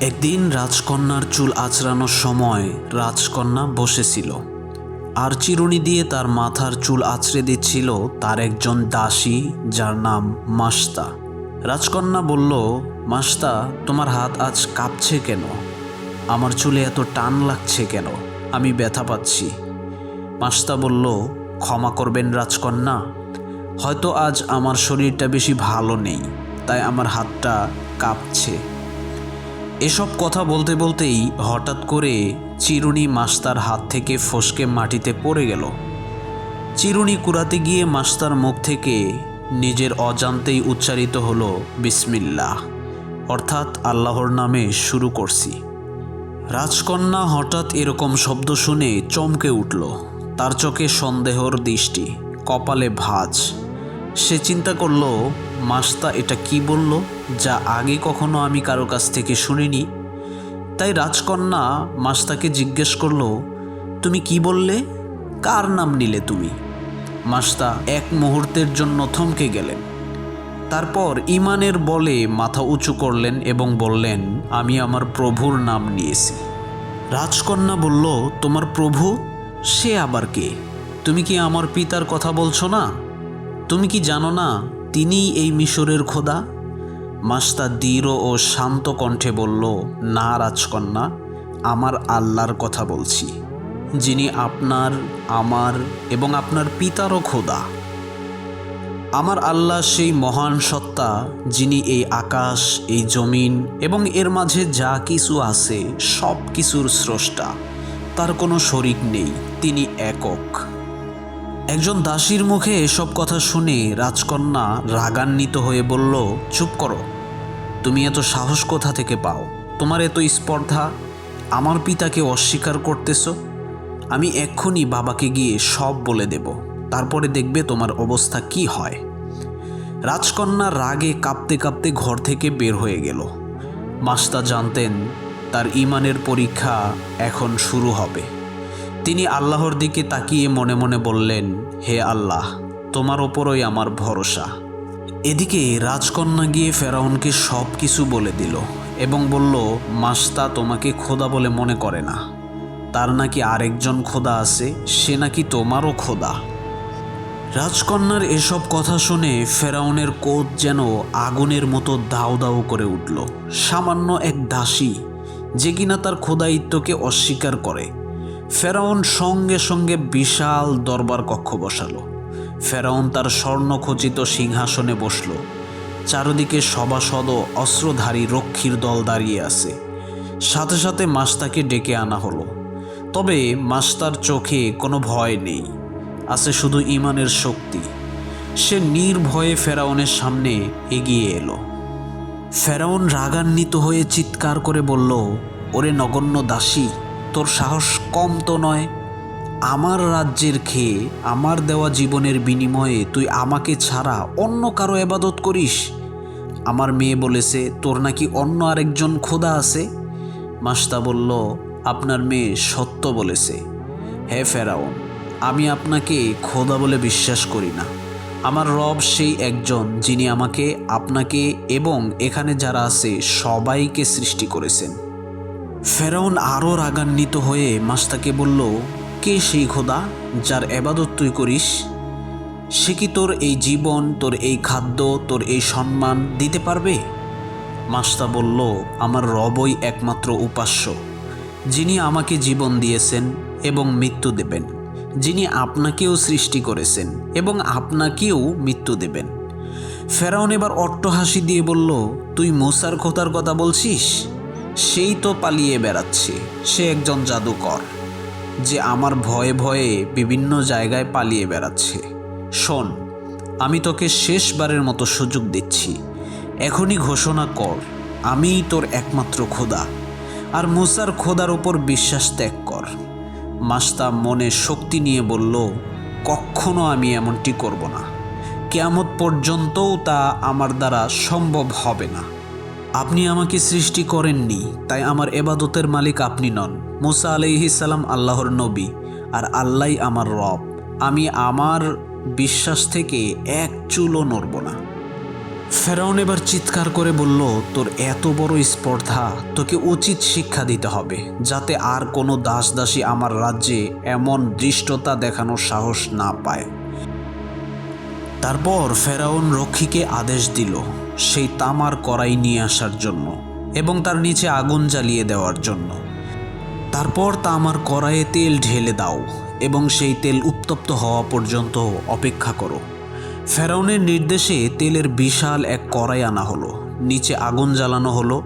একদিন রাজকন্যার চুল আঁচড়ানোর সময় রাজকন্যা বসেছিল, আর চিরুনি দিয়ে তার মাথার চুল আঁচড়ে দিচ্ছিল তার একজন দাসী, যার নাম মাস্তা। রাজকন্যা বলল, মাস্তা, তোমার হাত আজ কাঁপছে কেন? আমার চুলে এত টান লাগছে কেন? আমি ব্যথা পাচ্ছি। মাস্তা বলল, ক্ষমা করবেন রাজকন্যা, হয়তো আজ আমার শরীরটা বেশি ভালো নেই, তাই আমার হাতটা কাঁপছে। এসব কথা বলতে বলতেই হঠাৎ করে চিরুনি মাস্তার হাত থেকে ফসকে মাটিতে পড়ে গেল। চিরুনি কুড়াতে গিয়ে মাস্তার মুখ থেকে নিজের অজান্তেই উচ্চারিত হলো বিসমিল্লাহ, অর্থাৎ আল্লাহর নামে শুরু করছি। রাজকন্যা হঠাৎ এরকম শব্দ শুনে চমকে উঠল। তার চোখে সন্দেহর দৃষ্টি, কপালে ভাঁজ। সে চিন্তা করল, মাস্তা এটা কি বলল, যা আগে কখনো আমি কারো কাছ থেকে শুনিনি। তাই রাজকন্যা মাস্তাকে জিজ্ঞেস করল, তুমি কি বললে? কার নাম নিলে তুমি? মাস্তা এক মুহূর্তের জন্য থমকে গেলেন। তারপর ঈমানের বলে মাথা উঁচু করলেন এবং বললেন, আমি আমার প্রভুর নাম নিয়েছি। রাজকন্যা বলল, তোমার প্রভু? সে আবার কে? তুমি কি আমার পিতার কথা বলছো না? তুমি কি জানো না তিনিই এই মিশরের খোদা? মাস্তা দৃঢ় ও শান্ত কণ্ঠে বলল, না রাজকন্যা, আমার আল্লাহর কথা বলছি, যিনি আপনার, আমার এবং আপনার পিতারও খোদা। আমার আল্লাহ সেই মহান সত্তা, যিনি এই আকাশ, এই জমিন এবং এর মাঝে যা কিছু আছে সব কিছুর স্রষ্টা। তার কোনো শরিক নেই, তিনি একক। একজন দাসীর মুখে এসব কথা শুনে রাজকন্যা রাগান্বিত হয়ে বলল, চুপ করো, তুমি এত সাহস কোথা থেকে পাও? তোমার এত স্পর্ধা, আমার পিতাকে অস্বীকার করতেছ? আমি এক্ষুনি বাবাকে গিয়ে সব বলে দেব, তারপরে দেখবে তোমার অবস্থা কি হয়। রাজকন্যা রাগে কাঁপতে কাঁপতে ঘর থেকে বের হয়ে গেল। মাস্তা জানতেন তার ঈমানের পরীক্ষা এখন শুরু হবে। তিনি আল্লাহর দিকে তাকিয়ে মনে মনে বললেন, হে আল্লাহ, তোমার ওপরই আমার ভরসা। এদিকে রাজকন্যা গিয়ে ফেরাউনকে সব কিছু বলে দিল এবং বলল, মাস্তা তোমাকে খোদা বলে মনে করে না, তার নাকি আরেকজন খোদা আছে, সে নাকি তোমারও খোদা। রাজকন্যার এসব কথা শুনে ফেরাউনের কোপ যেন আগুনের মতো দাউ দাউ করে উঠল। সামান্য এক দাসী, যে কিনা তার খোদায়িত্বকে অস্বীকার করে। ফেরাউন সঙ্গে সঙ্গে বিশাল দরবার কক্ষ বসালো। ফেরাউন তার স্বর্ণখচিত সিংহাসনে বসল। চারদিকে সভাসদ ও অস্ত্রধারী রক্ষীর দল দাঁড়িয়ে আছে। সাথে সাথে মাস্তাকে ডেকে আনা হলো। তবে মাস্তার চোখে কোনো ভয় নেই, আছে শুধু ঈমানের শক্তি। সে নির্ভয়ে ফেরাউনের সামনে এগিয়ে এলো। ফেরাউন রাগান্বিত হয়ে চিৎকার করে বলল, ওরে নগণ্য দাসী, তোর সাহস কম তো নয়। আমার রাজ্যের খেয়ে, আমার দেওয়া জীবনের বিনিময়ে তুই আমাকে ছাড়া অন্য কারো ইবাদত করিস। আমার মেয়ে বলেছে তোর নাকি অন্য আরেকজন খোদা আছে। মাস্তা বলল, আপনার মেয়ে সত্য বলেছে। হে ফেরাউন, আমি আপনাকে খোদা বলে বিশ্বাস করি না। আমার রব সেই একজন, যিনি আমাকে, আপনাকে এবং এখানে যারা আছে সবাইকে সৃষ্টি করেছেন। ফেরাউন আরও রাগান্বিত হয়ে মাস্তাকে বলল, কে সেই খোদা যার ইবাদত তুই করিস? সে কি তোর এই জীবন, তোর এই খাদ্য, তোর এই সম্মান দিতে পারবে? মাস্তা বলল, আমার রবই একমাত্র উপাস্য, যিনি আমাকে জীবন দিয়েছেন এবং মৃত্যু দেবেন, যিনি আপনাকেও সৃষ্টি করেছেন এবং আপনাকেও মৃত্যু দেবেন। ফেরাউন এবার অট্টহাসি দিয়ে বলল, তুই মূসার খোদার কথা বলছিস? সেই তো পালিয়ে বেড়াচ্ছে। সে একজন জাদুকর, যে আমার ভয়ে ভয়ে বিভিন্ন জায়গায় পালিয়ে বেড়াচ্ছে। শোন, আমি তোকে শেষবারের মতো সুযোগ দিচ্ছি, এখনই ঘোষণা কর আমিই তোর একমাত্র খোদা, আর মূসার খোদার উপর বিশ্বাস ত্যাগ কর। মাস্তা মনে শক্তি নিয়ে বলল, কখনো আমি এমনটি করব না। কিয়ামত পর্যন্তও তা আমার দ্বারা সম্ভব হবে না। আপনি আমাকে সৃষ্টি করেননি, তাই আমার এবাদতের মালিক আপনি নন। মূসা আলাইহিস সালাম আল্লাহর নবী, আর আল্লাহই আমার রব। আমি আমার বিশ্বাস থেকে এক চুলও নড়ব না। ফেরাউন এবার চিৎকার করে বলল, তোর এত বড় স্পর্ধা, তোকে উচিত শিক্ষা দিতে হবে, যাতে আর কোনো দাসী আমার রাজ্যে এমন ধৃষ্টতা দেখানোর সাহস না পায়। তারপর ফেরাউন রক্ষীকে আদেশ দিল সেই তামার কড়াই নিয়ে আসার জন্য এবং তার নিচে আগুন জ্বালিয়ে দেওয়ার জন্য। তারপর তামার কড়াইয়ে তেল ঢেলে দাও এবং সেই তেল উত্তপ্ত হওয়া পর্যন্ত অপেক্ষা করো। ফেরাউনের নির্দেশে তেলের বিশাল এক কড়াই আনা হলো, নিচে আগুন জ্বালানো হলো,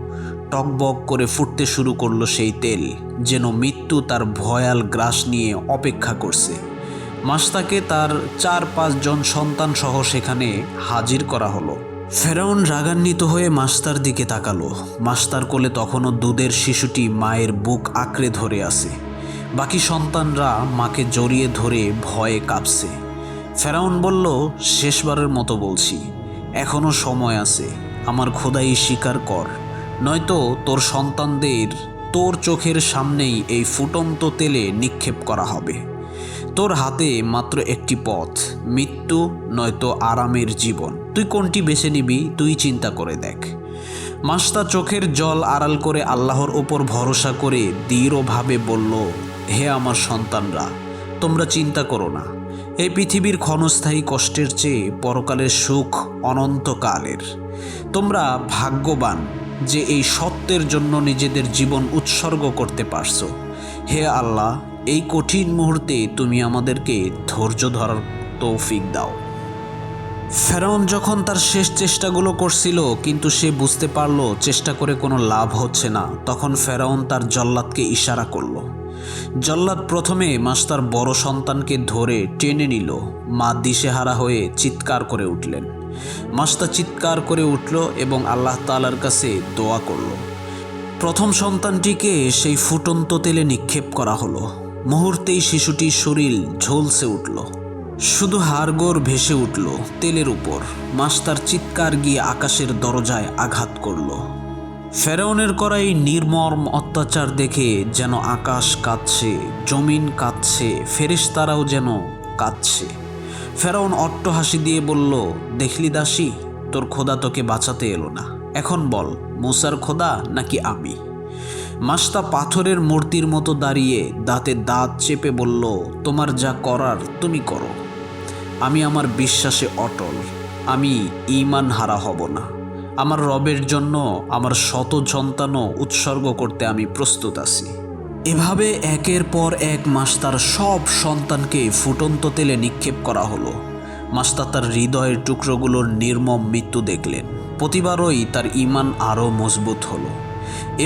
টকবক করে ফুটতে শুরু করলো সেই তেল, যেন মৃত্যু তার ভয়াল গ্রাস নিয়ে অপেক্ষা করছে। মাস্তাকে তার 4-5 জন সন্তান সহ সেখানে হাজির করা হলো। ফেরাউন রাগান্বিত হয়ে মাস্তার দিকে তাকালো। মাস্তার কোলে তখনও দুধের শিশুটি মায়ের বুক আঁকড়ে ধরে আছে। বাকি সন্তানরা মাকে জড়িয়ে ধরে ভয়ে কাঁপছে। ফেরাউন বলল, শেষবারের মতো বলছি, এখনো সময় আছে, আমার খোদাই স্বীকার কর, নয়তো তোর সন্তানদের তোর চোখের সামনেই এই ফুটন্ত তেলে নিক্ষেপ করা হবে। তোর হাতে মাত্র একটি পথ, মৃত্যু নয়তো আরামের জীবন। তুই কোনটি বেছে নিবি, তুই চিন্তা করে দেখ। মাস্তা চোখের জল আড়াল করে আল্লাহর ওপর ভরসা করে দৃঢ়ভাবে বলল, হে আমার সন্তানরা, তোমরা চিন্তা করো না। এই পৃথিবীর ক্ষণস্থায়ী কষ্টের চেয়ে পরকালের সুখ অনন্তকালের। তোমরা ভাগ্যবান যে এই সত্যের জন্য নিজেদের জীবন উৎসর্গ করতে পারছো। হে আল্লাহ, এই কঠিন মুহূর্তে তুমি আমাদেরকে ধৈর্য ধরার তৌফিক দাও। ফেরাউন যখন তার শেষ চেষ্টাগুলো করছিল, কিন্তু সে বুঝতে পারল চেষ্টা করে কোনো লাভ হচ্ছে না, তখন ফেরাউন তার জল্লাদকে ইশারা করলো। জল্লাদ প্রথমে মাস্তার বড় সন্তানকে ধরে টেনে নিল। মা দিশেহারা হয়ে চিৎকার করে উঠলেন। মাস্তা চিৎকার করে উঠল এবং আল্লাহ তাআলার কাছে দোয়া করল। প্রথম সন্তানটিকে সেই ফুটন্ত তেলে নিক্ষেপ করা হলো। মুহূর্তেই শিশুটির শরীর ঝলসে উঠল, শুধু হাড়গোড় ভেসে উঠল তেলের উপর। মাস্তার চিৎকার গিয়ে আকাশের দরজায় আঘাত করল। ফেরাউনের করা এই নির্মম অত্যাচার দেখে যেন আকাশ কাঁদছে, জমিন কাঁদছে, ফেরেশতারাও যেন কাঁদছে। ফেরাউন অট্টহাসি দিয়ে বলল, দেখলি দাসী, তোর খোদা তোকে বাঁচাতে এলো না। এখন বল, মুসার খোদা নাকি আমি? মাস্তা পাথরের মূর্তির মতো দাঁড়িয়ে দাঁতে দাঁত চেপে বলল, তোমার যা করার তুমি করো। আমি আমার বিশ্বাসে অটল, আমি ঈমান হারা হব না। আমার রবের জন্য আমার শত সন্তানও উৎসর্গ করতে আমি প্রস্তুত আছি। এভাবে একের পর এক মাস্তার সব সন্তানকে ফুটন্ত তেলে নিক্ষেপ করা হলো। মাস্তা তার হৃদয়ের টুকরোগুলোর নির্মম মৃত্যু দেখলেন। প্রতিবারই তার ঈমান আরও মজবুত হলো।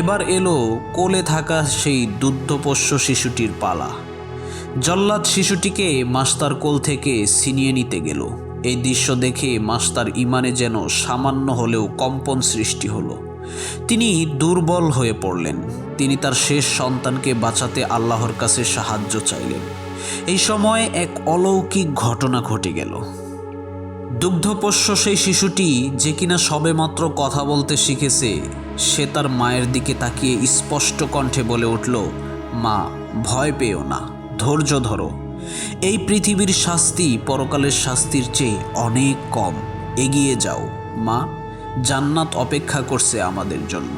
এবার এলো কোলে থাকা সেই দুগ্ধপোষ্য শিশুটির পালা। জল্লাদ শিশুটিকে মাস্তার কোল থেকে ছিনিয়ে নিতে গেল। এই দৃশ্য দেখে মাস্তার ঈমানে যেন সামান্য হলেও কম্পন সৃষ্টি হলো। তিনি দুর্বল হয়ে পড়লেন। তিনি তার শেষ সন্তানকে বাঁচাতে আল্লাহর কাছে সাহায্য চাইলেন। এই সময় এক অলৌকিক ঘটনা ঘটে গেল। দুগ্ধপোষ্য সেই শিশুটি, যে কিনা সবেমাত্র কথা বলতে শিখেছে, সে তার মায়ের দিকে তাকিয়ে স্পষ্ট কণ্ঠে বলে উঠল, মা, ভয় পেও না, ধৈর্য ধরো। এই পৃথিবীর শাস্তি পরকালের শাস্তির চেয়ে অনেক কম। এগিয়ে যাও মা, জান্নাত অপেক্ষা করছে আমাদের জন্য।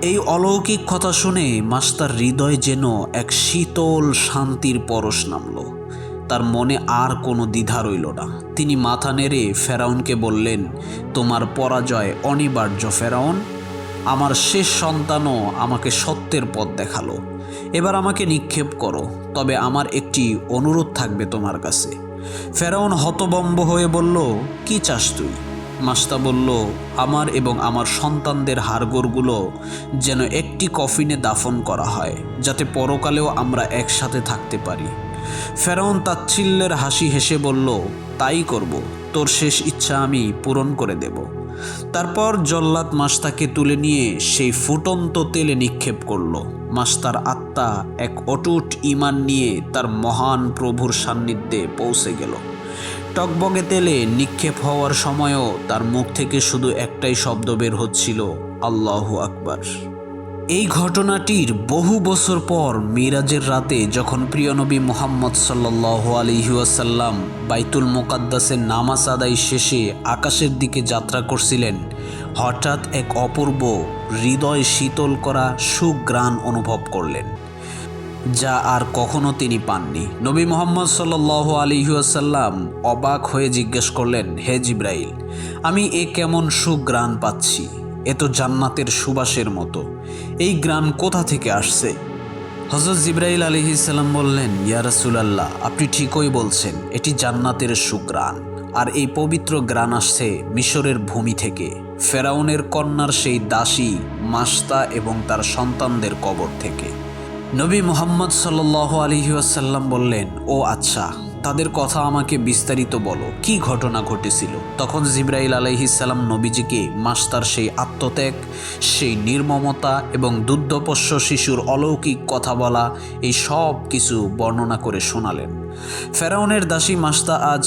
এই অলৌকিক কথা শুনে মাস্তার হৃদয় যেন এক শীতল শান্তির পরশ নামল। তার মনে আর কোনো দ্বিধা রইল না। তিনি মাথা নেড়ে ফেরাউনকে বললেন, তোমার পরাজয় অনিবার্য ফেরাউন। আমার শেষ সন্তানও আমাকে সত্যের পথ দেখালো। এবার আমাকে নিক্ষেপ করো, তবে আমার একটি অনুরোধ থাকবে তোমার কাছে। ফেরাউন হতভম্ব হয়ে বলল, কি চাস তুই? মাস্তা বলল, আমার এবং আমার সন্তানদের হাড়গোড়গুলো যেন একটি কফিনে দাফন করা হয়, যাতে পরকালেও আমরা একসাথে থাকতে পারি। ফেরাউন তাচ্ছিল্যের হাসি হেসে বলল, তাই করব, তোর শেষ ইচ্ছা আমি পূরণ করে দেব। তারপর জল্লাদ মাস্তাকে তুলে নিয়ে সেই ফুটন্ত তেলে নিক্ষেপ করল। মাস্তার আত্মা এক অটুট ঈমান নিয়ে তার মহান প্রভুর সান্নিধ্যে পৌঁছে গেল। টকবগে তেলে নিক্ষেপ হওয়ার সময়ও তার মুখ থেকে শুধু একটাই শব্দ বের হচ্ছিল, আল্লাহু আকবার। এই ঘটনাটির বহু বছর পর মিরাজের রাতে যখন প্রিয় নবী মুহাম্মদ সাল্লাল্লাহু আলাইহি ওয়াসাল্লাম বাইতুল মুকাদ্দাসের নামাজ আদায় শেষে আকাশের দিকে যাত্রা করছিলেন, হঠাৎ এক অপূর্ব হৃদয় শীতল করা সুঘ্রাণ অনুভব করলেন, যা আর কখনো তিনি পাননি। নবী মুহাম্মদ সাল্লাল্লাহু আলাইহি ওয়াসাল্লাম অবাক হয়ে জিজ্ঞেস করলেন, হে জিব্রাইল, আমি এ কেমন সুঘ্রাণ পাচ্ছি? এ তো জান্নাতের সুবাসের মতো। এই ঘ্রাণ কোথা থেকে আসছে? হযরত জিব্রাইল আলাইহিস সালাম বললেন, ইয়া রাসূলুল্লাহ, আপনি ঠিকই বলছেন, এটি জান্নাতের সুঘ্রাণ। আর এই পবিত্র ঘ্রাণ আসছে মিশরের ভূমি থেকে, ফেরাউনের কন্যার সেই দাসী মাশতা এবং তার সন্তানদের কবর থেকে। নবী মুহাম্মদ সাল্লাল্লাহু আলাইহি ওয়াসাল্লাম বললেন, ও আচ্ছা, তাদের কথা আমাকে বিস্তারিত বলো, কি ঘটনা ঘটেছিল? তখন জিব্রাইল আলাইহিস সালাম নবীজিকে মাশতার সেই আত্মত্যাগ, সেই নির্মমতা এবং দুগ্ধপোষ্য শিশুর অলৌকিক কথা বলা, এই সব কিছু বর্ণনা করে শোনালেন। ফেরাউনের দাসী মাশতা আজ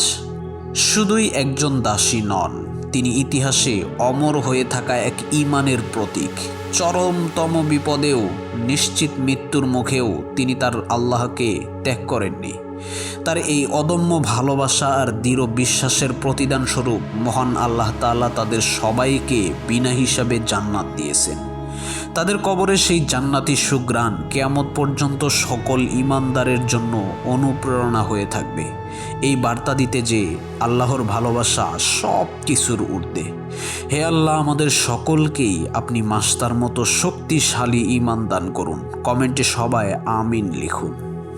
শুধুই একজন দাসী নন, তিনি ইতিহাসে অমর হয়ে থাকা এক ঈমানের প্রতীক। চরমতম বিপদেও, নিশ্চিত মৃত্যুর মুখেও তিনি তার আল্লাহকে ত্যাগ করেননি। তার এই অদম্য ভালোবাসা আর দৃঢ় বিশ্বাসের প্রতিদান স্বরূপ মহান আল্লাহ তাআলা তাদের সবাইকে বিনা হিসাবে জান্নাত দিয়েছেন। তাদের কবরে সেই জান্নাতি সুঘ্রাণ কিয়ামত পর্যন্ত সকল ঈমানদারের জন্য অনুপ্রেরণা হয়ে থাকবে, এই বার্তা দিতে যে আল্লাহর ভালোবাসা সব কিছুর ঊর্ধ্বে। হে আল্লাহ, আমাদের সকলকেই আপনি মাশতার মতো শক্তিশালী ঈমান দান করুন। কমেন্টে সবাই আমিন লিখুন।